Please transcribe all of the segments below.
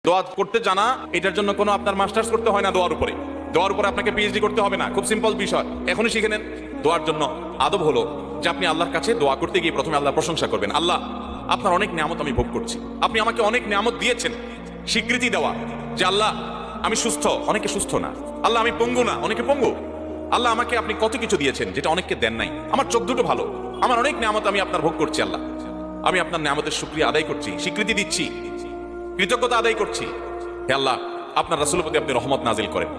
দোয়া করতে জানা, এটার জন্য কোনো আপনার মাস্টার্স করতে হয় না। দোয়ার উপরে আপনাকে পিএইচডি করতে হবে না, খুব সিম্পল বিষয়, এখনই শিখে নেন। দোয়ার জন্য আদব হলো যে আপনি আল্লাহর কাছে দোয়া করতে গিয়ে প্রথমে আল্লাহর প্রশংসা করবেন। আল্লাহ, আপনার অনেক নিয়ামত আমি ভোগ করছি, আপনি আমাকে অনেক নিয়ামত দিয়েছেন। স্বীকৃতি দেওয়া যে আল্লাহ আমি সুস্থ, অনেকে সুস্থ না। আল্লাহ আমি পঙ্গু না, অনেকে পঙ্গু। আল্লাহ আমাকে আপনি কত কিছু দিয়েছেন যেটা অনেককে দেন নাই। আমার চোখ দুটো ভালো, আমার অনেক নিয়ামত আমি আপনার ভোগ করছি। আল্লাহ, আমি আপনার নিয়ামতের শুকরিয়া আদায় করছি, স্বীকৃতি দিচ্ছি, কৃতজ্ঞতা আদায় করছি। হে আল্লাহ, আপনার রাসূলের প্রতি আপনি রহমত নাজিল করেন।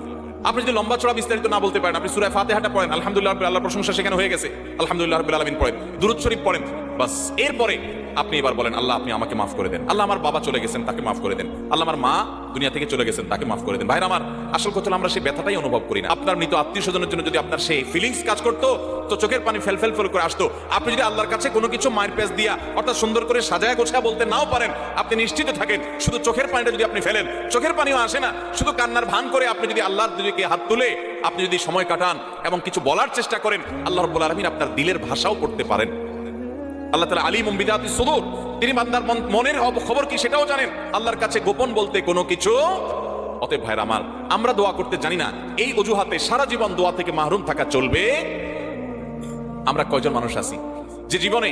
আপনি যদি লম্বা চড়া বিস্তারিত না বলতে পারেন, আপনি সূরা ফাতিহাটা পড়েন, আলহামদুলিল্লাহ রাব্বিল আল্লাহর প্রশংসা সেখানে হয়ে গেছে, আলহামদুলিল্লাহ রাব্বিল আলামিন পড়েন, দুরূদ শরীফ পড়েন, বাস। এরপরে আপনি এবার বলেন, আল্লাহ আপনি আমাকে মাফ করে দেন। আল্লাহ আমার বাবা চলে গেছেন, তাকে মাফ করে দেন। আল্লাহ আমার মা দুনিয়া থেকে চলে গেছেন, তাকে মাফ করে দেন। ভাইরা আমার, আসল কথা হলো আমরা সেই ব্যথাটাই অনুভব করি না। আপনার মৃত আত্মীয় স্বজনের জন্য যদি আপনার সেই ফিলিংস কাজ করতো, তো চোখের পানি ফেল ফেল ফেল করে আসতো। আপনি যদি আল্লাহর কাছে কোনো কিছু মায়ের পেজ দিয়া অর্থাৎ সুন্দর করে সাজায় গোছায় বলতে নাও পারেন, আপনি নিশ্চিত থাকেন শুধু চোখের পানিটা যদি আপনি ফেলেন, চোখের পানিও আসে না, শুধু কান্নার ভান করে আপনি যদি আল্লাহর দিকে হাত তুলে আপনি যদি সময় কাটান এবং কিছু বলার চেষ্টা করেন, আল্লাহ রাব্বুল আলামিন আপনার দিলের ভাষাও পড়তে পারেন। আল্লাহ তাআলা আলিমুম বিযাতিস সুদূর, তিনি বান্দার মনের খবর কি সেটাও জানেন। আল্লাহর কাছে গোপন বলতে কোনো কিছু। অতএব ভাইরা আমার, আমরা দোয়া করতে জানি না, এই অজুহাতে সারা জীবন দোয়া থেকে মাহরুম থাকা চলবে? আমরা কয়জন মানুষ আছি যে জীবনে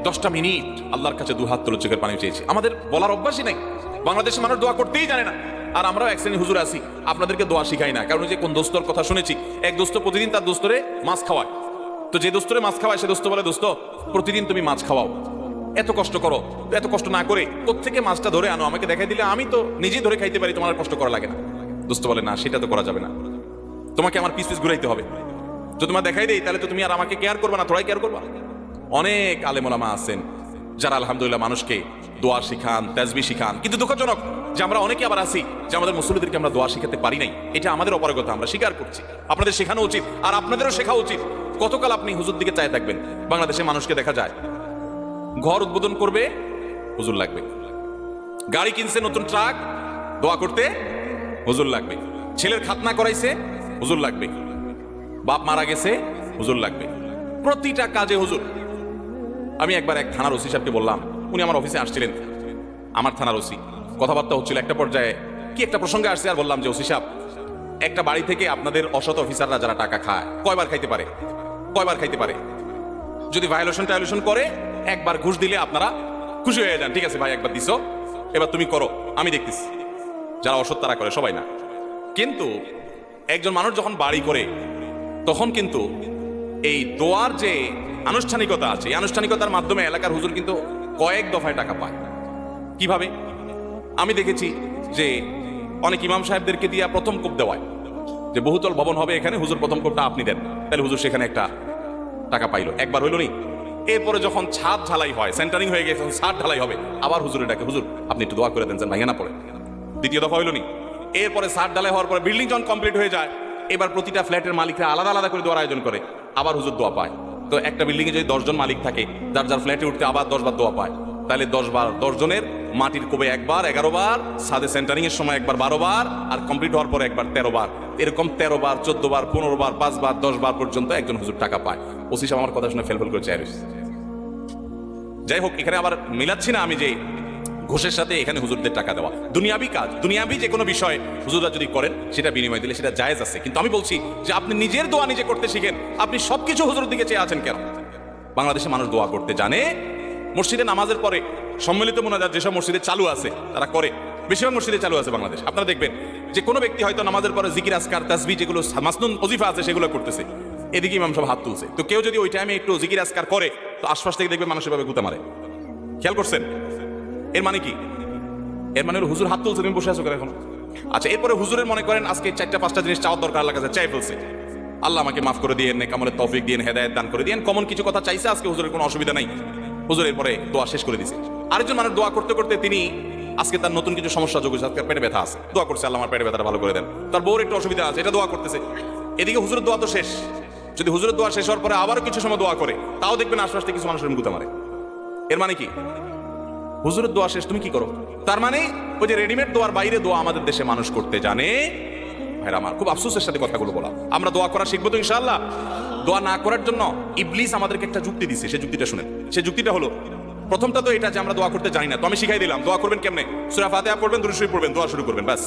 10টা মিনিট আল্লাহর কাছে দুহাত তুলে চোখের পানি চেয়েছি? আমাদের বলার অভ্যাসই নাই। বাংলাদেশের মানুষ দোয়া করতেই জানে না। আর আমরাও এক শ্রেণী হুজুর আছি, আপনাদেরকে দোয়া শিখাই না। কারণ যে কোন দোস্তর কথা শুনেছি, এক দোস্ত প্রতিদিন তার দোস্তরে মাছ খাওয়ায়। তো যে দোস্তরে মাছ খাওয়ায় সে দোস্ত বলে, দোস্ত প্রতিদিন তুমি মাছ খাওয়াও, এত কষ্ট করো, এত কষ্ট না করে কোত্থেকে মাছটা ধরে আনো, আমাকে দেখাই দিলে আমি তো নিজেই ধরে খাইতে পারি, তোমার কষ্ট করা লাগে না। দোস্ত বলে, না সেটা তো করা যাবে না, তোমাকে আমার পিস পিস ঘুরাইতে হবে। যদি তোমার দেখাই দেই তাহলে তো তুমি আর আমাকে কেয়ার করবে না, থোড়াই কেয়ার করবা। অনেক আলেম ওলামা আছেন যারা আলহামদুলিল্লাহ মানুষকে দোয়া শিখান, তাসবিহ শিখান, কিন্তু দুঃখজনক যে আমরা অনেকে আবার আছি যে আমাদের মুসল্লিদেরকে আমরা দোয়া শিখাতে পারি নাই। এটা আমাদের অপারগতা, আমরা স্বীকার করছি। আপনাদের শেখানো উচিত, আর আপনাদেরও শেখা উচিত। কতকাল আপনি হুজুর দিকে চায় থাকবেন? বাংলাদেশে মানুষকে দেখা যায় ঘর উদ্বোধন করবে, হুজুর লাগবে। গাড়ি কিনছে, নতুন ট্রাক, দোয়া করতে হুজুর লাগবে। ছেলের খাতনা করাইছে, হুজুর লাগবে। বাপ মারা গেছে, হুজুর লাগবে। প্রতিটা কাজে হুজুর। আমি একবার এক থানার ওসি সাহেবকে বললাম, উনি আমার অফিসে আসছিলেন, আমার থানার ওসি, কথাবার্তা হচ্ছিল। একটা পর্যায়ে কি একটা প্রসঙ্গে আসছে, আর বললাম যে ওসি সাহেব, একটা বাড়ি থেকে আপনাদের অসৎ অফিসাররা যারা টাকা খায়, কয়বার খাইতে পারে? যদি ভায়োলেশন টায়োলেশন করে, একবার ঘুষ দিলে আপনারা খুশি হয়ে যান, ঠিক আছে ভাই একবার দিছো, এবার তুমি করো, আমি দেখতেছি। যারা অসৎ তারা করে, সবাই না। কিন্তু একজন মানুষ যখন বাড়ি করে, তখন কিন্তু এই দোয়ার যে আনুষ্ঠানিকতা আছে, এই আনুষ্ঠানিকতার মাধ্যমে এলাকার হুজুর কিন্তু কয়েক দফায় টাকা পায়। কিভাবে? আমি দেখেছি যে অনেক ইমাম সাহেবদেরকে দিয়ে প্রথম কোপ দেওয়ায়, যে বহুতল ভবন হবে এখানে, হুজুর প্রথম কোপটা আপনি দেন, তাহলে হুজুর সেখানে একটা টাকা পাইলো। একবার হইল নি? এরপরে যখন ছাদ ঢালাই হয়, সেন্টারিং হয়ে গেছে, ছাদ ঢালাই হবে, আবার হুজুরে ডাকে, হুজুর আপনি একটু দোয়া করে দেন যেন ভাঙে না পড়ে। দ্বিতীয় দফা হইল নি? এরপরে ছাদ ঢালাই হওয়ার পরে বিল্ডিং যখন কমপ্লিট হয়ে যায়, এবার প্রতিটা ফ্ল্যাটের মালিকরা আলাদা আলাদা করে দোয়ার আয়োজন করে, আবার হুজুর দোয়া পায়। তো একটা বিল্ডিং এ যদি 10 জন মালিক থাকে, যার যার ফ্ল্যাটে উঠতে আবার 10 বার দোয়া পায়, তাহলে 10 জনের মাটির কোবে একবার 11 বার, ছাদে সেন্টারিং এর সময় একবার 12 বার, আর কমপ্লিট হওয়ার পর একবার 13 বার। এরকম 13 বার, 14 বার, 15 বার, 5 বার, 10 বার পর্যন্ত একজন হুজুর টাকা পায়। ওসি সাহেব আমার কথা শুনে ফেলফেল করে চাই। যাই হোক, এখানে আবার মিলাচ্ছি না আমি যে ঘুষের সাথে এখানে হুজুরদের টাকা দেওয়া। দুনিয়াবি কাজ, দুনিয়াবি যে কোনো বিষয় হুজুররা যদি করেন, সেটা বিনিময় দিলে সেটা জায়েজ আছে। কিন্তু আমি বলছি যে আপনি নিজের দোয়া নিজে করতে শিখেন। আপনি সবকিছু হুজুরের দিকে চেয়ে আছেন কেন? বাংলাদেশে মানুষ দোয়া করতে জানে। মসজিদে নামাজের পরে সম্মিলিত মোনাজাত যেসব মসজিদে চালু আছে তারা করে, বেশিরভাগ মসজিদে চালু আছে বাংলাদেশ। আপনারা দেখবেন যে কোনো ব্যক্তি হয়তো নামাজের পরে জিকির, আজকার, তাসবিহ যেগুলো মাসনুন ওজিফা আছে সেগুলো করতেছে, এদিকে ইমাম সব হাত তুলছে। তো কেউ যদি ওই টাইমে একটু জিকির আজকার করে, তো আশপাশ থেকে দেখবে মানুষের ভাবে গুতা মারে। খেয়াল করছেন? এর মানে কি? এর মানে হলো হুজুর হাত তুলছে, তুমি বসে আছো কেন এখন? আচ্ছা, এরপরে হুজুরের মনে করেন আজকে 4টা-5টা জিনিস চাওয়ার দরকার, আল্লাহর কাছে চাই ফেলছে, আল্লাহ আমাকে মাফ করে দিয়েন, নেক আমলের তৌফিক দিয়েন, হেদায়েত দান করে দিয়েন, কমন কিছু কথা চাইছে আজকে, হুজুরের কোনো অসুবিধা নাই। হুজুর এরপরে দোয়া শেষ করে দিয়েছে। আরেকজন মানুষ দোয়া করতে করতে তিনি আজকে তার নতুন কিছু সমস্যা যোগ হয়েছে, আজকে পেটে ব্যথা আছে, দোয়া করছে আল্লাহ আমার পেটে ব্যথাটা ভালো করে দেন। তার বউর একটু অসুবিধা আছে, এটা দোয়া করতেছে। এদিকে হুজুরের দোয়া তো শেষ। যদি হুজুরের দোয়া শেষ হওয়ার পরে আবারও কিছু সময় দোয়া করে, তাও দেখবেন আশপাশ থেকে কিছু মানুষের গুতা মারে। এর মানে কি? হুজুরের দোয়া শেষ, তুমি কি করো? তার মানে ওই যে রেডিমেড দোয়ার বাইরে দোয়া আমাদের দেশে মানুষ করতে জানে। ভাইরা আমার, খুব আফসোসের সাথে কথাগুলো বলা। আমরা দোয়া করা শিখবো তো ইনশাআল্লাহ। দোয়া না করার জন্য ইবলিস আমাদেরকে একটা যুক্তি দিচ্ছে, সেই যুক্তিটা শুনেন। সেই যুক্তিটা হলো, প্রথমটা তো এটা যে আমরা দোয়া করতে জানি না, তো আমি শিখাই দিলাম দোয়া করবেন কেমনে। সূরা ফাতিহা পড়বেন, দুরূদ শরীফ পড়বেন, দোয়া শুরু করবেন, ব্যাস।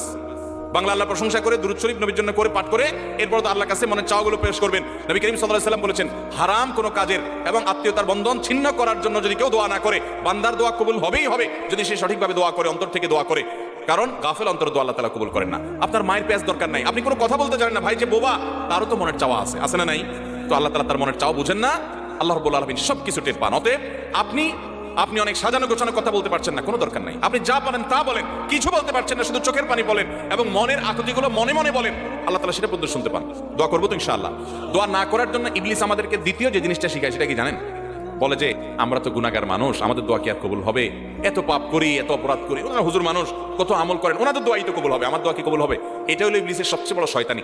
বাংলা আল্লাহ প্রশংসা করে দুরূদ শরীফ নবীর জন্য করে পাঠ করে এরপর তো আল্লাহর কাছে মনের চাওয়াগুলো পেশ করবেন। নবী করিম সাল্লাল্লাহু আলাইহি ওয়াসাল্লাম বলেছেন, হারাম কোনো কাজের এবং আত্মীয়তার বন্ধন ছিন্ন করার জন্য যদি কেউ দোয়া না করে, বান্দার দোয়া কবুল হবেই হবে যদি সে সঠিকভাবে দোয়া করে, অন্তর থেকে দোয়া করে। কারণ গাফেল অন্তর দোয়া আল্লাহ তাআলা কবুল করেন না। আপনার মায়ের পেঁয়াজ দরকার নাই, আপনি কোনো কথা বলতে জানেন না, ভাই যে বোবা, তারও তো মনের চাওয়া আছে, আছে না নাই? তো আল্লাহ তাআলা তার মনের চাওয়া বুঝেন না, আল্লাহ রাব্বুল আলামিন সবকিছু টের পান। অতএব আপনি অনেক সাজানো গোছানো কথা বলতে পারছেন না, কোনো দরকার নাই। আপনি যা পারেন তা বলেন, কিছু বলতে পারছেন না, শুধু চোখের পানি বলেন এবং মনের আকুতিগুলো মনে মনে বলেন, আল্লাহ তাআলা সেটা পর্যন্ত শুনতে পান। দোয়া করবো তো ইনশাআল্লাহ। দোয়া না করার জন্য ইবলিস আমাদেরকে দ্বিতীয় যে জিনিসটা শিখায় সেটা কি জানেন? বলে যে আমরা তো গুনাহগার মানুষ, আমাদের দোয়া কি আর কবুল হবে? এত পাপ করি, এত অপরাধ করি, ওনারা হুজুর মানুষ, কত আমল করেন, ওনাদের দোয়াই তো কবুল হবে, আমার দোয়া কি কবুল হবে? এটা হলো ইবলিসের সবচেয়ে বড় শয়তানি,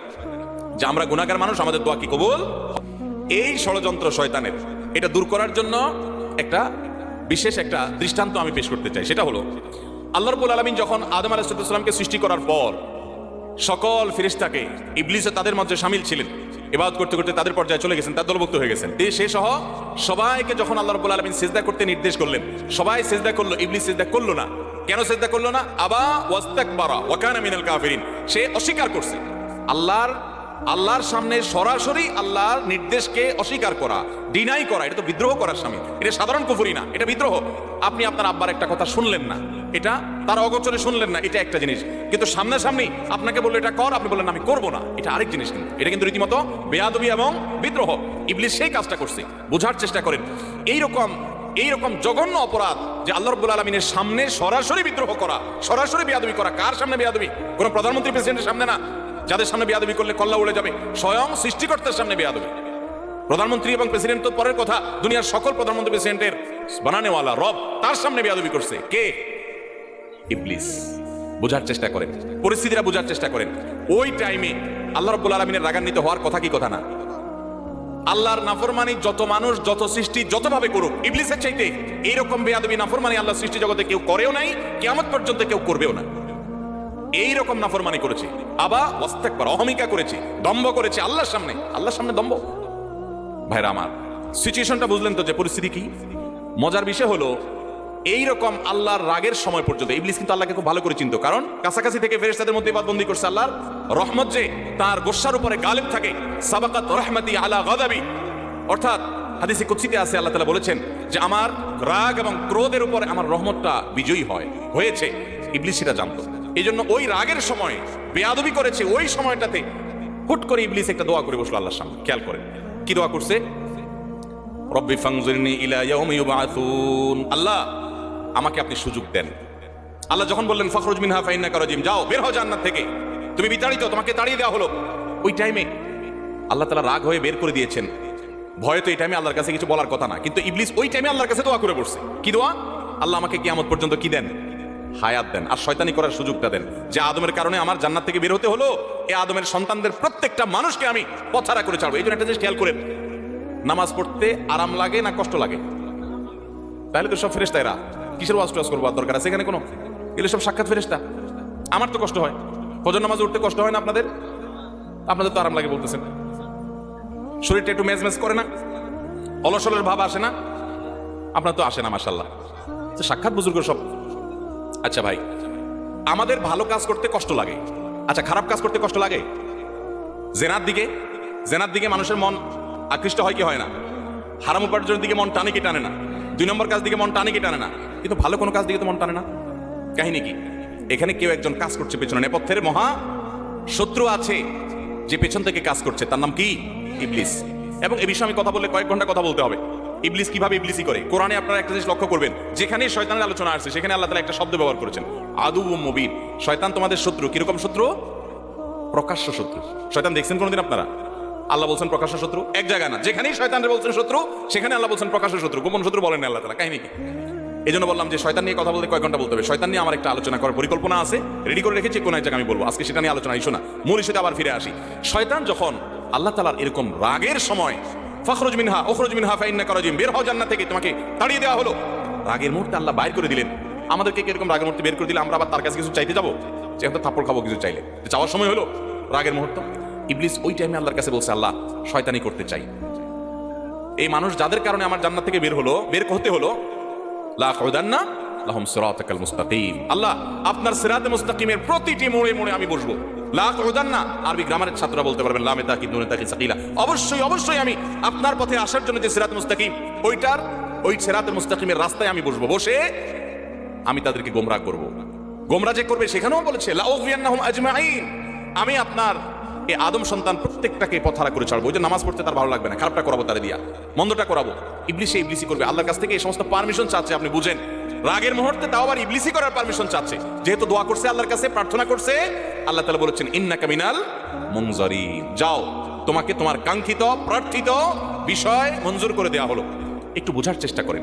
যে আমরা গুনাহগার মানুষ, আমাদের দোয়া কি কবুল? এই ষড়যন্ত্র শয়তানের, এটা দূর করার জন্য একটা বিশেষ একটা দৃষ্টান্ত আমি পেশ করতে চাই। সেটা হলো আল্লাহ রাব্বুল আলামিন যখন আদম আলাইহিস সালামকে সৃষ্টি করার পর সকল ফেরেশতাকে, ইবলিসও তাদের মধ্যে শামিল ছিলেন, ইবাদত করতে করতে তাদের পর্যায়ে চলে গেছেন, তার দলভুক্ত হয়ে গেছেন। সে সহ সবাইকে যখন আল্লাহ রাব্বুল আলামিন সিজদা করতে নির্দেশ করলেন, সবাই সিজদা করলো, ইবলিস সিজদা করলো না। কেন সিজদা করলো না? আবা ওয়াস্তাকবারা ওয়া কানা মিনাল কাফিরিন, সে অস্বীকার করছে। আল্লাহর সামনে সরাসরি আল্লাহর নির্দেশকে অস্বীকার করা, ডিনাই করা, এটা তো বিদ্রোহ করার সামিল। এটা সাধারণ কুফরি না, এটা বিদ্রোহ। আপনি আপনার আব্বার একটা কথা শুনলেন না, এটা তার অগোচরে শুনলেন না, এটা একটা জিনিস। কিন্তু সামনাসামনি আপনাকে বললো এটা কর, আপনি বললেন আমি করবো না, এটা আরেক জিনিস। কিন্তু এটা কিন্তু রীতিমতো বেয়াদবি এবং বিদ্রোহ। ইবলিস সেই কাজটা করছে। বোঝার চেষ্টা করেন, এইরকম জঘন্য অপরাধ যে আল্লাহ রাব্বুল আলামিনের সামনে সরাসরি বিদ্রোহ করা, সরাসরি বেয়াদবি করা। কার সামনে বেয়াদবি? কোনো প্রধানমন্ত্রী প্রেসিডেন্টের সামনে না, যাদের সামনে বেয়াদবি করলে কল্লা উড়ে যাবে, স্বয়ং সৃষ্টিকর্তার সামনে বেয়াদবি। প্রধানমন্ত্রী এবং প্রেসিডেন্ট তো পরের কথা, দুনিয়ার সকল প্রধানমন্ত্রী প্রেসিডেন্টের বানানেওয়ালা রব, তার সামনে বেয়াদবি করছে কে? ইবলিস। বোঝার চেষ্টা করেন, পরিস্থিতিটা বোঝার চেষ্টা করেন। ওই টাইমে আল্লাহ রাব্বুল আলামিনের রাগান্বিত হওয়ার কথা কি কথা না? আল্লাহর নাফরমানি যত মানুষ, যত সৃষ্টি যতভাবে করুক, ইবলিসের চাইতে এইরকম বেয়াদবি নাফরমানি আল্লাহর সৃষ্টি জগতে কেউ করেও নাই, কিয়ামত পর্যন্ত কেউ করবেও না। এইরকম নাফরমানি করেছে, আবা ওয়াস্তাকবার, অহমিকা করেছে, দম্ভ করেছে আল্লাহর সামনে দম্ভ। ভাইরা আমার, সিচুয়েশনটা বুঝলেন তো যে পরিস্থিতি কি? মজার বিষয় হলো এইরকম আল্লাহর রাগের সময় পর্যন্ত ইবলিস কিন্তু আল্লাহকে খুব ভালো করে চিনতো, কারণ কাছাকাছি থেকে ফেরেশতাদের মধ্যে ইবাদতবন্দি করছে। আল্লাহর রহমত যে তার গোস্সার উপরে গালিব থাকে, সাবাকাত রহমতি আলা গাদাবি, অর্থাৎ হাদিসে কুদসিতে আছে আল্লাহ তাআলা বলেছেন যে আমার রাগ এবং ক্রোধের উপরে আমার রহমতটা বিজয়ী হয়েছে। ইবলিস সেটা জানতো, এই জন্য ওই রাগের সময় বেয়াদবি করেছে। ওই সময়টাতে হুট করে ইবলিস একটা দোয়া করে বসলো আল্লাহর সামনে। খেয়াল করেন কি দোয়া করছে? রব্বি ফানজিরনি ইলা ইয়াউমি ইউবআসুন, আল্লাহ আমাকে আপনি সুযোগ দেন। আল্লাহ যখন বললেন ফাখরুজ মিনহা ফাইন্নাকা রাজিম, যাও বের হও জান্নাত থেকে, তুমি বিতাড়িত, তোমাকে তাড়িয়ে দেওয়া হলো। ওই টাইমে আল্লাহ তাআলা রাগ হয়ে বের করে দিয়েছেন। ভয়ে তো এই টাইমে আল্লাহর কাছে কিছু বলার কথা না, কিন্তু ইবলিস ওই টাইমে আল্লাহর কাছে দোয়া করে বসছে। কি দোয়া? আল্লাহ আমাকে কিয়ামত পর্যন্ত কি দেন? হায়াত দেন, আর শয়তানি করার সুযোগটা দেন। যে আদমের কারণে আমার জান্নাত থেকে বের হতে হলো, এই আদমের সন্তানদের প্রত্যেকটা মানুষকে আমি পথহারা করে ছাড়বো। এই জন্য একটা জিনিস খেয়াল করেন, নামাজ পড়তে আরাম লাগে না কষ্ট লাগে? তাহলে তো সব ফেরেশতা, এরা কিসের ওয়াজ টোয়াজ করবো? দরকার আছে এখানে কোনো? এগুলো সব সাক্ষাৎ ফেরেশতা। আমার তো কষ্ট হয়, ফজর নামাজ উঠতে কষ্ট হয় না আপনাদের? আপনাদের তো আরাম লাগে বলতেছেন। শরীরটা একটু মেজ করে না? অলসলের ভাব আসে না? আপনার তো আসে না, মাশাআল্লাহ। তো সাক্ষাৎ বুজুর্গ সব। আচ্ছা ভাই, আমাদের ভালো কাজ করতে কষ্ট লাগে, আচ্ছা খারাপ কাজ করতে কষ্ট লাগে? জেনার দিকে মানুষের মন আকৃষ্ট হয় কি হয় না? হারাম উপার্জনের দিকে মন টানে কি টানে না? 2 নম্বর কাজ দিকে মন টানে কি টানে না? কিন্তু ভালো কোনো কাজ দিকে তো মন টানে না। কাহিনী কি? এখানে কেউ একজন কাজ করছে, পেছনে নেপথ্যের মহা শত্রু আছে যে পেছন থেকে কাজ করছে, তার নাম কি? ইবলিস। এবং এই বিষয়ে আমি কথা বললে কয়েক ঘন্টা কথা বলতে হবে। ইবলিস কিভাবে ইবলিসি করে, কোরআনে আপনারা একটা জিনিস লক্ষ্য করবেন, যেখানে শয়তানের আলোচনা আসছে সেখানে আল্লাহ তাআলা একটা শব্দ ব্যবহার করেছেন, আদুউম মুবিন। শয়তান তোমাদের শত্রু। কিরকম শত্রু? প্রকাশ্য শত্রু। শয়তান দেখছেন কোনদিন আপনারা? আল্লাহ বলছেন প্রকাশ্য শত্রু, এক জায়গায় না, যেখানেই শয়তানরে বলছেন শত্রু সেখানে আল্লাহ বলছেন প্রকাশ্য শত্রু। গোপন শত্রু বলেন আল্লাহ তাআলা। কাহিনী কি? এই জন্য বললাম যে শয়তান নিয়ে কথা বলতে কয়েক ঘন্টা বলতে হবে। শয়তান নিয়ে আমার একটা আলোচনা করার পরিকল্পনা আছে, রেডি করে রেখেছি, কোন এক জায়গায় আমি বলবো। আজকে সেটা নিয়ে আলোচনা ইস্যু না, মূল ইস্যুতে আবার ফিরে আসি। শয়তান যখন আল্লাহ তাআলার এরকম রাগের সময় ফাখরুজ মিনহা উখরুজ মিনহা ফাইন্নাকা রাজিম, বের হও জান্নাত থেকে, তোমাকে তাড়িয়ে দেওয়া হলো, রাগের মুহূর্তে আল্লাহ বাইর করে দিলেন। আমাদেরকে এরকম রাগের মুহূর্তে বের করে দিলে আমরা আবার তার কাছে কিছু চাইতে যাবো? যে এখন থাপ্পড় খাবো কিছু চাইলে? চাওয়ার সময় হলো রাগের মুহূর্ত। ইবলিস ওই টাইমে আল্লাহর কাছে বলছে, আল্লাহ শয়তানি করতে চাই। এই মানুষ যাদের কারণে আমার জান্নাত থেকে বের হতে হলো, লা আকুদান্না লাহুম সিরাতাকাল মুস্তাকিম। আল্লাহ আপনার সিরাতে মুস্তাকিমের প্রতিটি মোড়ে মোড়ে আমি বসবো। লা আকুদান্না আরবি গ্রামারের ছাত্ররা বলতে পারবেন লামে তাকিদ নুনে তাকিদ সাকিলা। অবশ্যই অবশ্যই আমি আপনার পথে আসার জন্য যে সিরাত মুস্তাকিম ওই সিরাতে মুস্তাকিমের রাস্তায় আমি বসবো, বসে আমি তাদেরকে গোমরাহ করব। গোমরাহ যে করবে সেখানেও বলেছে লা উগফিয়ান্নাহুম আজমাইন, আমি আপনার এই আদম সন্তান প্রত্যেকটাকে পথহারা করে ছাড়বো। ওই যে নামাজ পড়তে তার ভালো লাগবে না, খারাপটা করাবো তারে দিয়া, মন্দটা করাবো। ইবলিসি করবে, আল্লাহর কাছ থেকে এই সমস্ত পারমিশন চাচ্ছে। আপনি বুঝেন, রাগের মুহূর্তে তাও আবার ইবলিসি করার পারমিশন চাচ্ছে, যেহেতু দোয়া করছে আল্লাহর কাছে, প্রার্থনা করছে। আল্লাহ তাআলা বলেছেন ইন্নাকা মিনাল মুনজারিন, যাও তোমাকে তোমার কাঙ্ক্ষিত প্রার্থিত বিষয় মঞ্জুর করে দেওয়া হলো। একটু বোঝার চেষ্টা করেন,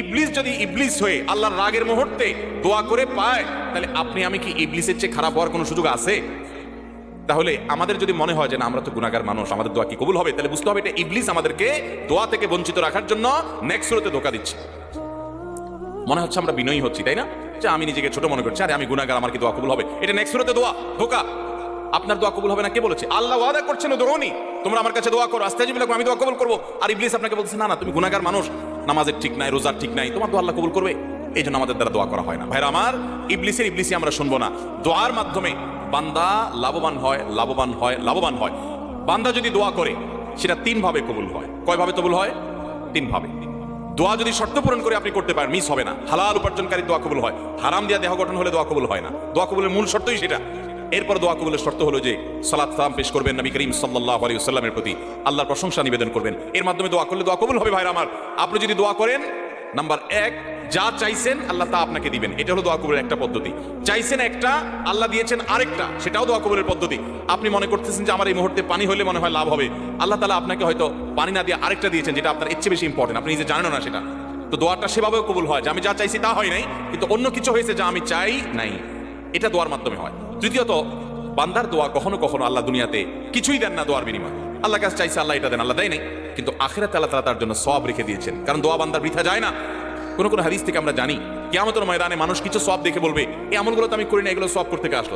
ইবলিস যদি ইবলিস হয়ে আল্লাহর রাগের মুহূর্তে দোয়া করে পায়, তাহলে আপনি আমি কি ইবলিসের চেয়ে খারাপ হওয়ার কোনো সুযোগ আছে? তাহলে আমাদের যদি মনে হয় যে না আমরা তো গুনাহগার মানুষ, আমাদের দোয়া কি কবুল হবে, তাহলে বুঝতে হবে এটা ইবলিস আমাদেরকে দোয়া থেকে বঞ্চিত রাখার জন্য নেক্সট সুরতে ধোঁকা দিচ্ছে। মনে হচ্ছে আমরা বিনয়ী হচ্ছি, তাই না? যে আমি নিজেকে ছোট মনে করছি, আরে আমি গুনাহগার, আমার কি দোয়া কবুল হবে? এটা নেক্সট সুরতে দোয়া, ধোঁকা। আপনার দোয়া কবুল হবে না কে বলেছে? আল্লাহ ওয়াদা করছেন উদউনি, তোমরা আমার কাছে দোয়া করো, আস্তাজিব লাকুম, আমি দোয়া কবুল করবো। আর ইবলিস আপনাকে বলছে না না তুমি গুনাহগার মানুষ, নামাজের ঠিক নাই, রোজার ঠিক নাই, তোমার দোয়া আল্লাহ কবুল করবে। এই জন্য আমাদের দ্বারা দোয়া করা হয় না। ভাইরা আমার, ইবলিসি আমরা শুনবো না। দোয়ার মাধ্যমে বান্দা লাভবান হয়। বান্দা যদি দোয়া করে সেটা 3 ভাবে কবুল হয়। কয় ভাবে কবুল হয়? 3 ভাবে। দোয়া যদি শর্ত পূরণ করে আপনি করতে পারেন, মিস হবে না। হালাল উপার্জনকারী দোয়া কবুল হয়, হারাম দিয়া দেহ গঠন হলে দোয়া কবুল হয় না। দোয়া কবুলের মূল শর্তই সেটা। এরপর দোয়া কবুলের শর্ত হলো যে সালাত সালাম পেশ করবেন নবী করিম সাল্লাল্লাহু আলাইহি ওয়াসাল্লামের প্রতি, আল্লাহর প্রশংসা নিবেদন করবেন। এর মাধ্যমে দোয়া করলে দোয়া কবুল হবে। ভাইরা আমার, আপনি যদি দোয়া করেন, নাম্বার 1, যা চাইছেন আল্লাহ তা আপনাকে দিবেন। এটা হলো দোয়া কবুলের একটা পদ্ধতি। চাইছেন একটা, আল্লাহ দিয়েছেন আরেকটা, সেটাও দোয়া কবুলের পদ্ধতি। আপনি মনে করতেছেন যে আমার এই মুহূর্তে পানি হলে মনে হয় লাভ হবে, আল্লাহ তাআলা আপনাকে হয়তো পানি না দিয়ে আরেকটা দিয়েছেন যেটা আপনার ইচ্ছে বেশি ইম্পর্টেন্ট, আপনি নিজে জানেন না সেটা। তো দোয়াটা সেভাবেও কবুল হয় যে আমি যা চাইছি তা হয় নাই, কিন্তু অন্য কিছু হয়েছে যা আমি চাই নাই। এটা দোয়ার মাধ্যমে হয়। তৃতীয়ত, বান্দার দোয়া কখনো কখনো আল্লাহ দুনিয়াতে কিছুই দেন না দোয়ার বিনিময়। আল্লাহ কাছে চাইছে আল্লাহ এটা দেন, আল্লাহ দেয় নাই, কিন্তু আখিরাতে আল্লাহ তাআলা তার জন্য সওয়াব রেখে দিয়েছেন। কারণ দোয়া বান্দার বৃথা যায় না। কোন হাদিস থেকে আমরা জানি কিয়ামতের ময়দানে মানুষ কিছু সওয়াব দেখে বলবে এই আমলগুলো তো আমি করি না, এগুলো সওয়াব করতে আসলো।